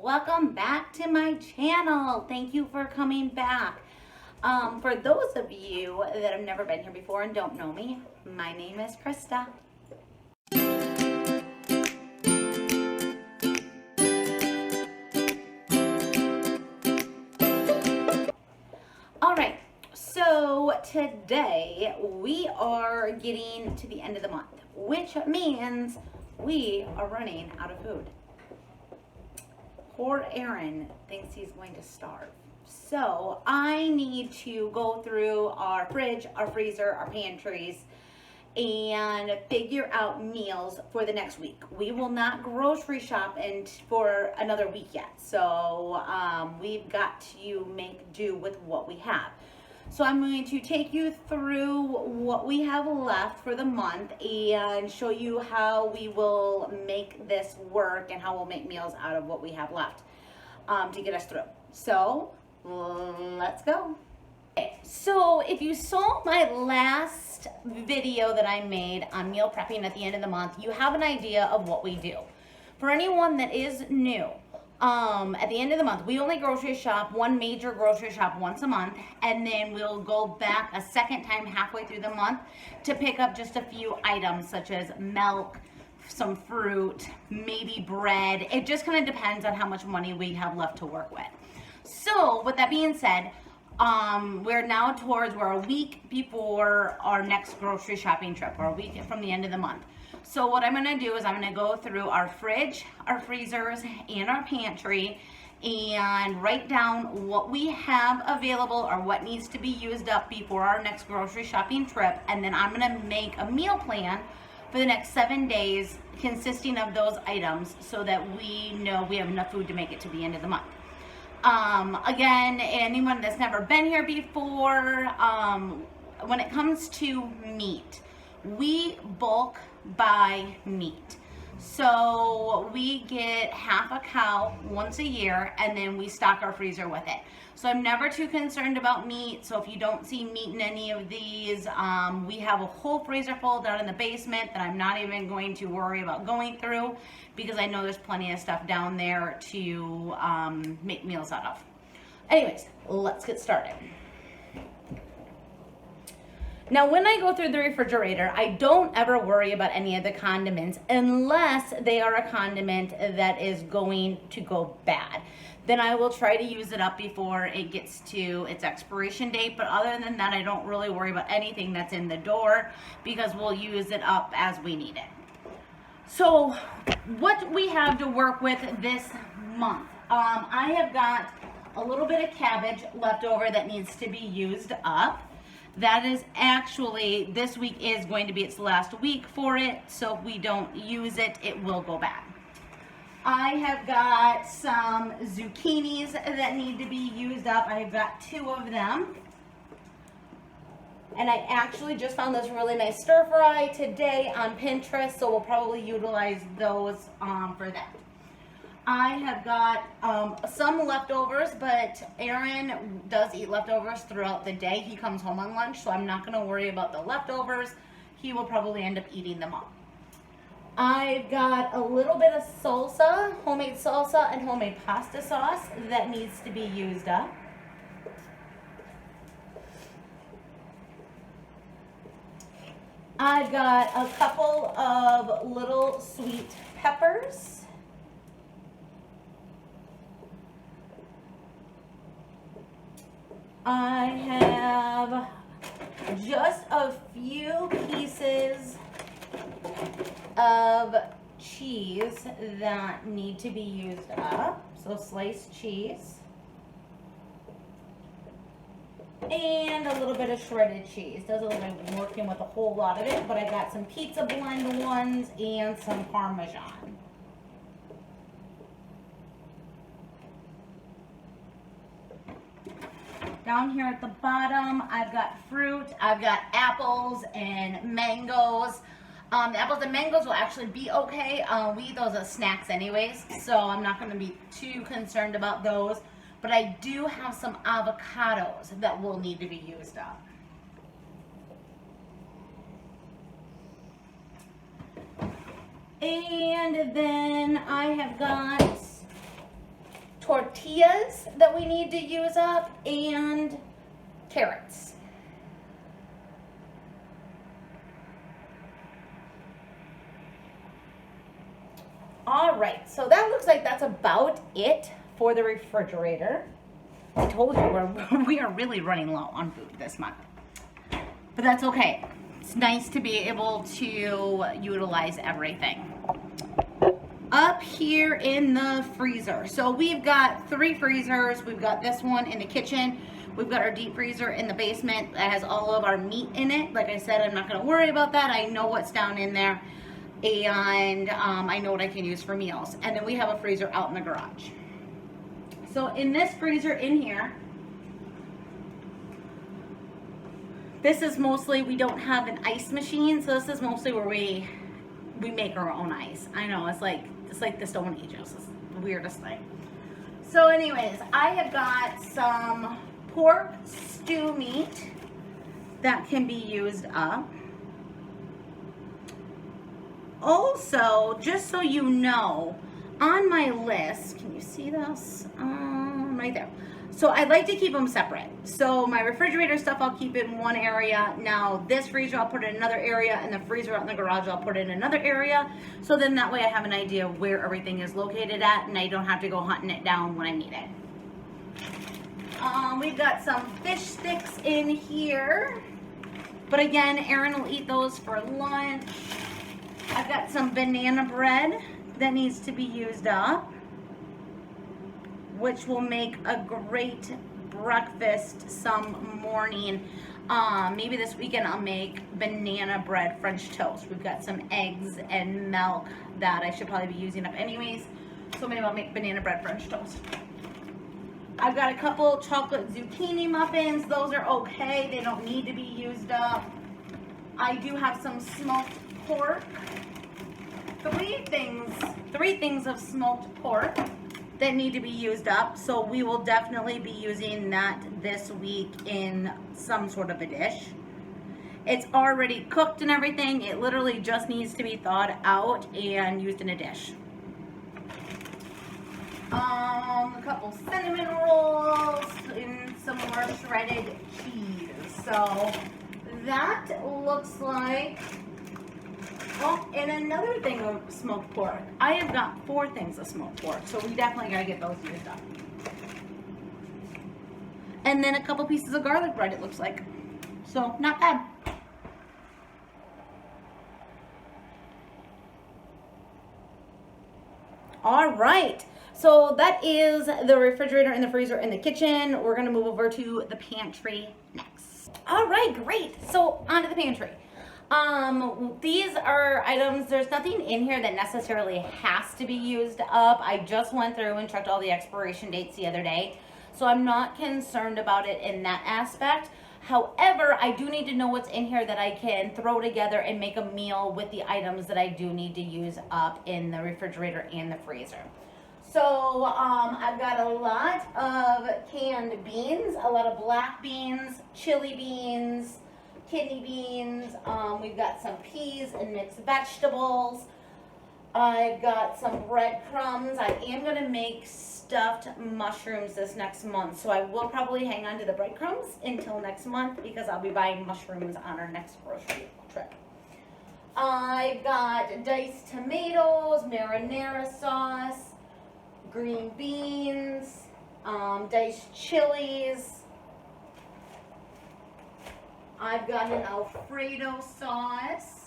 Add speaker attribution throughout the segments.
Speaker 1: welcome back to my channel. Thank you for coming back. For those of you that have never been here before and don't know me, my name is Krista. All right, so today we are getting to the end of the month, which means we are running out of food. Poor Aaron thinks he's going to starve. So I need to go through our fridge, our freezer, our pantries, and figure out meals for the next week. We will not grocery shop for another week yet. So we've got to make do with what we have. So I'm going to take you through what we have left for the month and show you how we will make this work and how we'll make meals out of what we have left to get us through. So let's go. Okay, so if you saw my last video that I made on meal prepping at the end of the month, you have an idea of what we do. For anyone that is new, at the end of the month, we only grocery shop, one major grocery shop once a month, and then we'll go back a second time halfway through the month to pick up just a few items such as milk, some fruit, maybe bread. It just kind of depends on how much money we have left to work with. So with that being said, we're a week before our next grocery shopping trip, or a week from the end of the month. So what I'm gonna do is I'm gonna go through our fridge, our freezers, and our pantry and write down what we have available or what needs to be used up before our next grocery shopping trip. And then I'm gonna make a meal plan for the next 7 days consisting of those items so that we know we have enough food to make it to the end of the month. Again, anyone that's never been here before, when it comes to meat, we bulk buy meat. So we get half a cow once a year and then we stock our freezer with it. So I'm never too concerned about meat. So if you don't see meat in any of these, we have a whole freezer full down in the basement that I'm not even going to worry about going through because I know there's plenty of stuff down there to make meals out of. Anyways, let's get started. Now, when I go through the refrigerator, I don't ever worry about any of the condiments unless they are a condiment that is going to go bad. Then I will try to use it up before it gets to its expiration date. But other than that, I don't really worry about anything that's in the door because we'll use it up as we need it. So what we have to work with this month, I have got a little bit of cabbage left over that needs to be used up. That is actually, this week is going to be its last week for it, so if we don't use it, it will go bad. I have got some zucchinis that need to be used up. I've got 2 of them. And I actually just found this really nice stir fry today on Pinterest, so we'll probably utilize those for that. I have got some leftovers, but Aaron does eat leftovers throughout the day. He comes home on lunch, so I'm not going to worry about the leftovers. He will probably end up eating them all. I've got a little bit of salsa, homemade salsa and homemade pasta sauce that needs to be used up. I've got a couple of little sweet peppers. I have just a few pieces of cheese that need to be used up. So sliced cheese. And a little bit of shredded cheese. Doesn't look like I'm working with a whole lot of it, but I got some pizza blend ones and some Parmesan. Down here at the bottom, I've got fruit. I've got apples and mangoes. The apples and mangoes will actually be okay. We eat those as snacks anyways, so I'm not going to be too concerned about those. But I do have some avocados that will need to be used up. And then I have got tortillas that we need to use up, and carrots. All right, so that looks like that's about it for the refrigerator. I told you we are really running low on food this month, but that's okay. It's nice to be able to utilize everything. Up here in the freezer, so we've got 3 freezers. We've got this one in the kitchen. We've got our deep freezer in the basement that has all of our meat in it. Like I said, I'm not going to worry about that. I know what's down in there, and I know what I can use for meals. And then we have a freezer out in the garage. So in this freezer in here, this is mostly, we don't have an ice machine, so this is mostly where we make our own ice. I know, it's like the Stone Ages. It's the weirdest thing. So anyways, I have got some pork stew meat that can be used up. Also, just so you know, on my list, can you see this? Right there. So I like to keep them separate. So my refrigerator stuff I'll keep in one area. Now this freezer I'll put in another area, and the freezer out in the garage I'll put in another area. So then that way I have an idea of where everything is located at, and I don't have to go hunting it down when I need it. We've got some fish sticks in here. But again, Aaron will eat those for lunch. I've got some banana bread that needs to be used up, which will make a great breakfast some morning. Maybe this weekend I'll make banana bread French toast. We've got some eggs and milk that I should probably be using up anyways. So maybe I'll make banana bread French toast. I've got a couple chocolate zucchini muffins. Those are okay. They don't need to be used up. I do have some smoked pork. Three things of smoked pork that need to be used up, so we will definitely be using that this week in some sort of a dish. It's already cooked and everything. It literally just needs to be thawed out and used in a dish. A couple cinnamon rolls and some more shredded cheese. So that looks like, oh, and another thing of smoked pork. I have got 4 things of smoked pork, so we definitely gotta get those used up. And then a couple pieces of garlic bread, it looks like. So, not bad. All right, so that is the refrigerator and the freezer and the kitchen. We're gonna move over to the pantry next. All right, great. So, onto the pantry. These are items, there's nothing in here that necessarily has to be used up. I just went through and checked all the expiration dates the other day, so I'm not concerned about it in that aspect. However, I do need to know what's in here that I can throw together and make a meal with the items that I do need to use up in the refrigerator and the freezer. So, I've got a lot of canned beans, a lot of black beans, chili beans, kidney beans. We've got some peas and mixed vegetables. I've got some breadcrumbs. I am going to make stuffed mushrooms this next month, so I will probably hang on to the breadcrumbs until next month because I'll be buying mushrooms on our next grocery trip. I've got diced tomatoes, marinara sauce, green beans, diced chilies. I've got an Alfredo sauce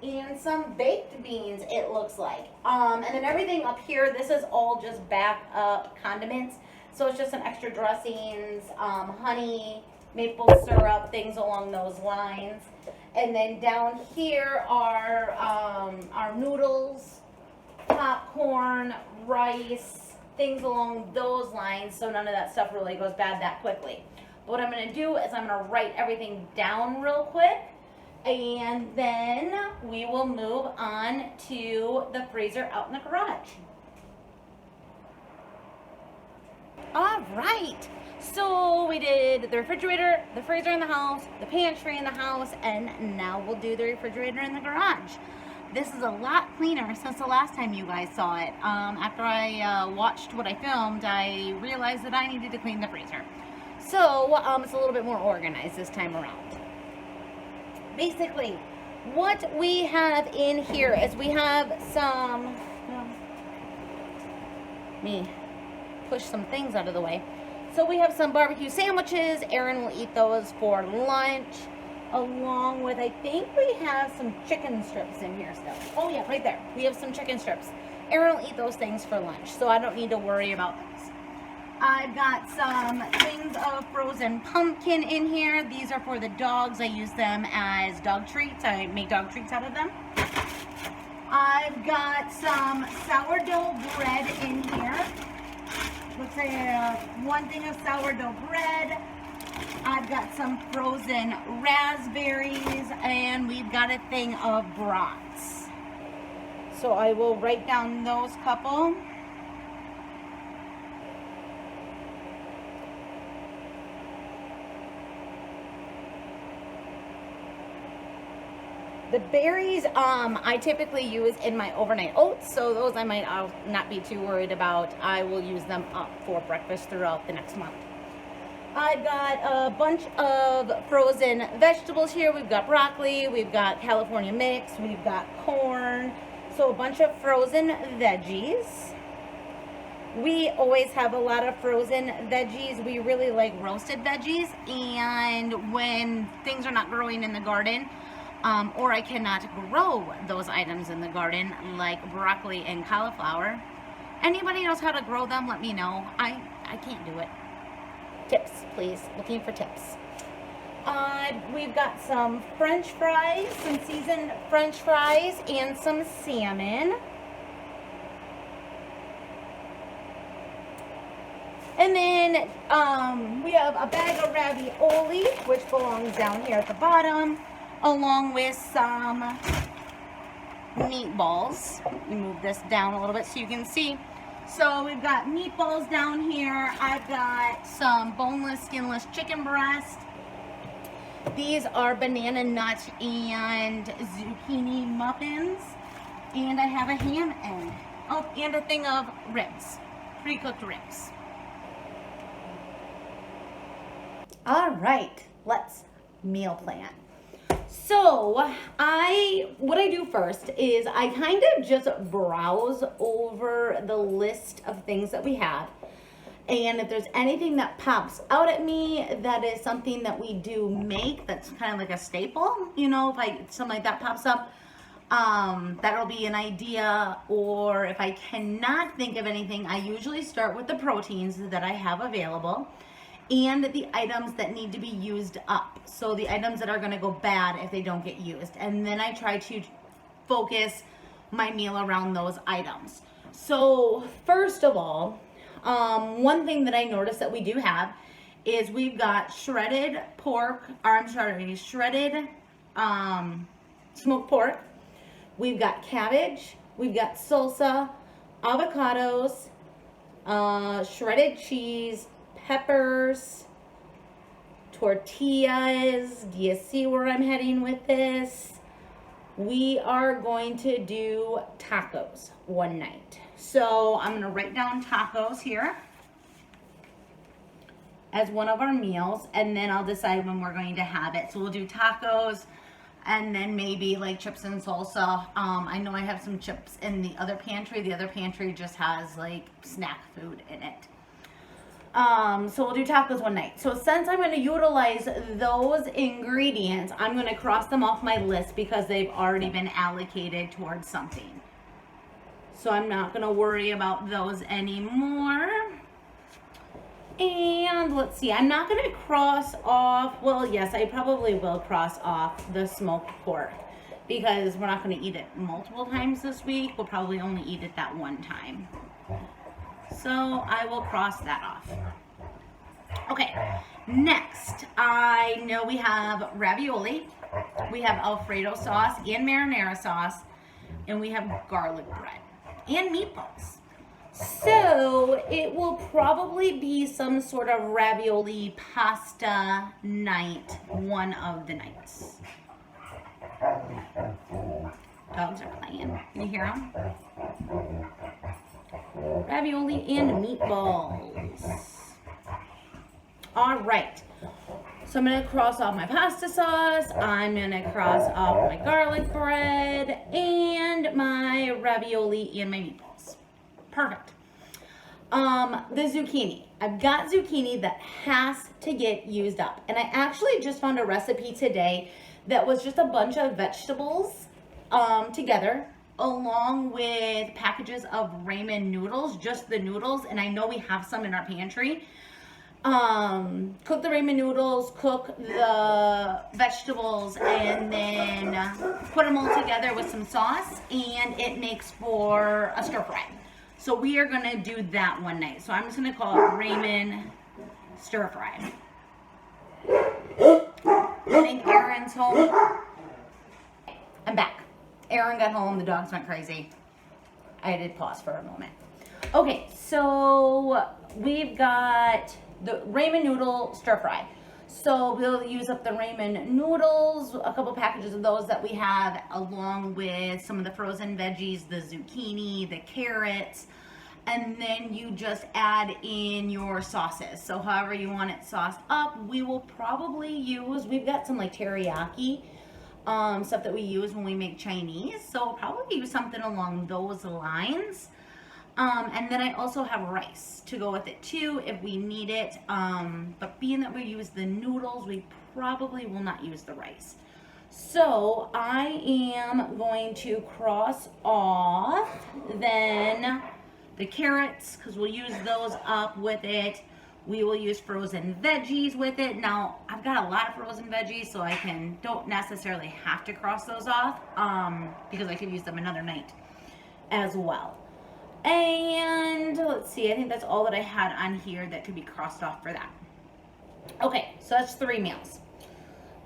Speaker 1: and some baked beans, it looks like. And then everything up here, this is all just backup condiments. So it's just some extra dressings, honey, maple syrup, things along those lines. And then down here are our noodles, popcorn, rice, things along those lines. So none of that stuff really goes bad that quickly. What I'm going to do is I'm going to write everything down real quick, and then we will move on to the freezer out in the garage. All right, so we did the refrigerator, the freezer in the house, the pantry in the house, and now we'll do the refrigerator in the garage. This is a lot cleaner since the last time you guys saw it. After I watched what I filmed, I realized that I needed to clean the freezer. So it's a little bit more organized this time around. Basically, what we have in here is we have some, let me push some things out of the way. So we have some barbecue sandwiches. Aaron will eat those for lunch, along with, I think we have some chicken strips in here still. Oh yeah, right there. We have some chicken strips. Aaron will eat those things for lunch, so I don't need to worry about those. I've got some things of frozen pumpkin in here. These are for the dogs. I use them as dog treats. I make dog treats out of them. I've got some sourdough bread in here. Looks like one thing of sourdough bread. I've got some frozen raspberries, and we've got a thing of brats. So I will write down those couple. The berries I typically use in my overnight oats, so those I might not be too worried about. I will use them up for breakfast throughout the next month. I've got a bunch of frozen vegetables here. We've got broccoli, we've got California mix, we've got corn, so a bunch of frozen veggies. We always have a lot of frozen veggies. We really like roasted veggies, and when things are not growing in the garden, or I cannot grow those items in the garden, like broccoli and cauliflower. Anybody knows how to grow them? Let me know. I can't do it. Tips, please. Looking for tips. We've got some French fries, some seasoned French fries, and some salmon. And then we have a bag of ravioli, which belongs down here at the bottom, along with some meatballs. Let me move this down a little bit so you can see. So we've got meatballs down here. I've got some boneless, skinless chicken breast. These are banana nut and zucchini muffins. And I have a ham end. Oh, and a thing of ribs, pre-cooked ribs. All right, let's meal plan. So what I do first is I kind of just browse over the list of things that we have. And if there's anything that pops out at me that is something that we do make, that's kind of like a staple, you know, if something like that pops up, that'll be an idea. Or if I cannot think of anything, I usually start with the proteins that I have available and the items that need to be used up. So the items that are going to go bad if they don't get used. And then I try to focus my meal around those items. So first of all, one thing that I noticed that we do have is we've got shredded pork, shredded smoked pork. We've got cabbage, we've got salsa, avocados, shredded cheese, peppers, tortillas. Do you see where I'm heading with this? We are going to do tacos one night. So I'm going to write down tacos here as one of our meals, and then I'll decide when we're going to have it. So we'll do tacos, and then maybe like chips and salsa. I know I have some chips in the other pantry. The other pantry just has like snack food in it. So we'll do tacos one night. So since I'm going to utilize those ingredients, I'm going to cross them off my list because they've already been allocated towards something. So I'm not going to worry about those anymore. And let's see, I'm not going to cross off, well, yes, I probably will cross off the smoked pork because we're not going to eat it multiple times this week. We'll probably only eat it that one time. So I will cross that off. Okay, next, I know we have ravioli, we have Alfredo sauce and marinara sauce, and we have garlic bread and meatballs. So it will probably be some sort of ravioli pasta night, one of the nights. Dogs are playing. Can you hear them? Ravioli and meatballs. All right. So I'm going to cross off my pasta sauce. I'm going to cross off my garlic bread and my ravioli and my meatballs. Perfect. The zucchini. I've got zucchini that has to get used up. And I actually just found a recipe today that was just a bunch of vegetables together, along with packages of ramen noodles, just the noodles. And I know we have some in our pantry. Cook the ramen noodles, cook the vegetables, and then put them all together with some sauce, and it makes for a stir fry. So we are going to do that one night. So I'm just going to call it ramen stir fry. I think Aaron's home. I'm back. Aaron got home. The dogs went crazy. I did pause for a moment. Okay, so we've got the ramen noodle stir fry. So we'll use up the ramen noodles, a couple packages of those that we have, along with some of the frozen veggies, the zucchini, the carrots, and then you just add in your sauces. So however you want it sauced up, we will probably use, we've got some like teriyaki stuff that we use when we make Chinese. So we'll probably use something along those lines. And then I also have rice to go with it too if we need it. But being that we use the noodles, we probably will not use the rice. So I am going to cross off then the carrots, because we'll use those up with it. We will use frozen veggies with it. Now, I've got a lot of frozen veggies, so I don't necessarily have to cross those off, because I could use them another night as well. And let's see, I think that's all that I had on here that could be crossed off for that. Okay, so that's 3 meals.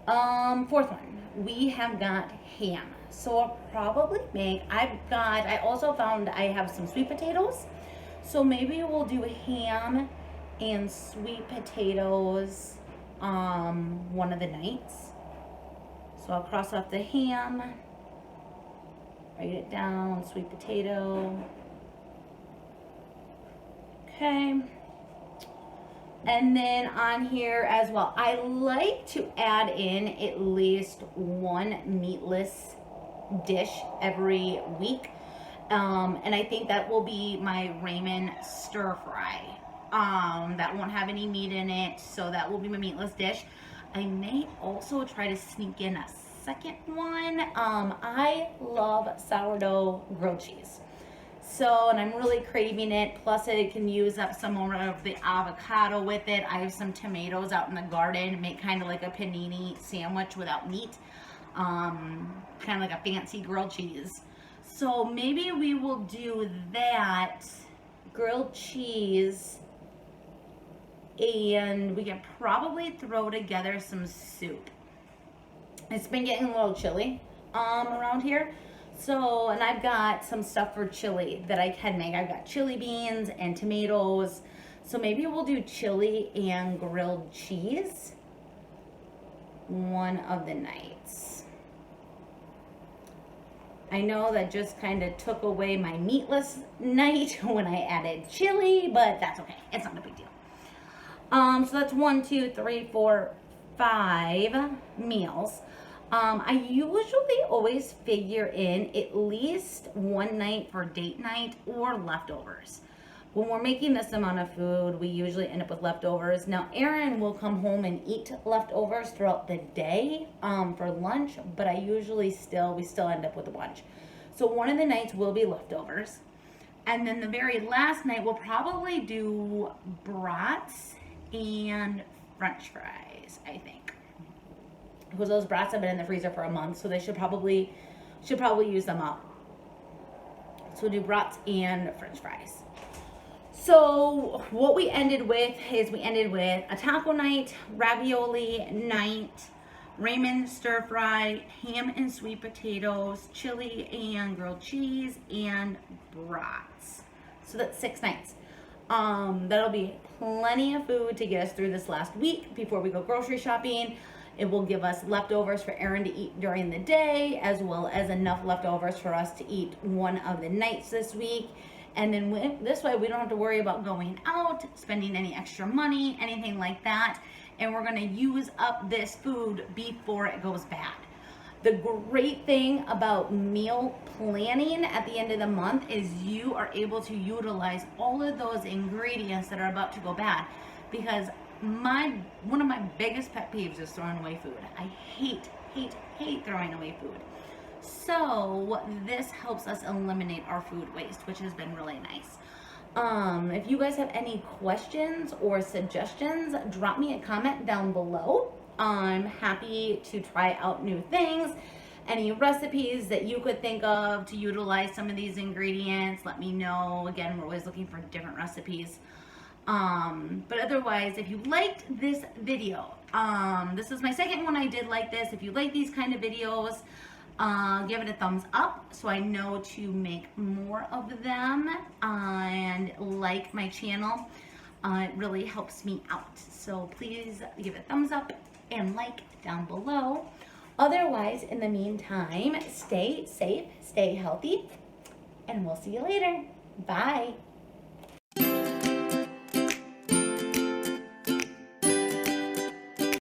Speaker 1: Fourth one, we have got ham. So I'll probably make, I also found I have some sweet potatoes. So maybe we'll do ham and sweet potatoes one of the nights. So I'll cross off the ham, write it down, sweet potato. Okay, and then on here as well, I like to add in at least one meatless dish every week, and I think that will be my ramen stir fry. That won't have any meat in it, so that will be my meatless dish. I may also try to sneak in a second one. I love sourdough grilled cheese. So, and I'm really craving it. Plus, I can use up some more of the avocado with it. I have some tomatoes out in the garden. Make kind of like a panini sandwich without meat. Kind of like a fancy grilled cheese. So maybe we will do that. Grilled cheese. And we can probably throw together some soup. It's been getting a little chilly around here. So, and I've got some stuff for chili that I can make. I've got chili beans and tomatoes. So maybe we'll do chili and grilled cheese one of the nights. I know that just kind of took away my meatless night when I added chili, but that's okay. It's not a big deal. So that's 1, 2, 3, 4, 5 meals. I usually always figure in at least one night for date night or leftovers. When we're making this amount of food, we usually end up with leftovers. Now, Aaron will come home and eat leftovers throughout the day for lunch, but we still end up with a bunch. So one of the nights will be leftovers. And then the very last night, we'll probably do brats and French fries, I think. Because those brats have been in the freezer for a month, so they should probably use them up. So we'll do brats and French fries. So what we ended with is a taco night, ravioli night, ramen stir fry, ham and sweet potatoes, chili and grilled cheese, and brats. So that's 6 nights. That'll be plenty of food to get us through this last week before we go grocery shopping. It will give us leftovers for Erin to eat during the day, as well as enough leftovers for us to eat one of the nights this week. And then this way we don't have to worry about going out, spending any extra money, anything like that. And we're gonna use up this food before it goes bad. The great thing about meal planning at the end of the month is you are able to utilize all of those ingredients that are about to go bad. Because one of my biggest pet peeves is throwing away food. I hate throwing away food. So this helps us eliminate our food waste, which has been really nice. If you guys have any questions or suggestions, drop me a comment down below. I'm happy to try out new things. Any recipes that you could think of to utilize some of these ingredients, let me know. Again, we're always looking for different recipes. But otherwise, if you liked this video, this is my second one I did like this. If you like these kind of videos, give it a thumbs up so I know to make more of them, and like my channel. It really helps me out. So please give it a thumbs up and like down below. Otherwise, in the meantime, stay safe, stay healthy, and we'll see you later. Bye.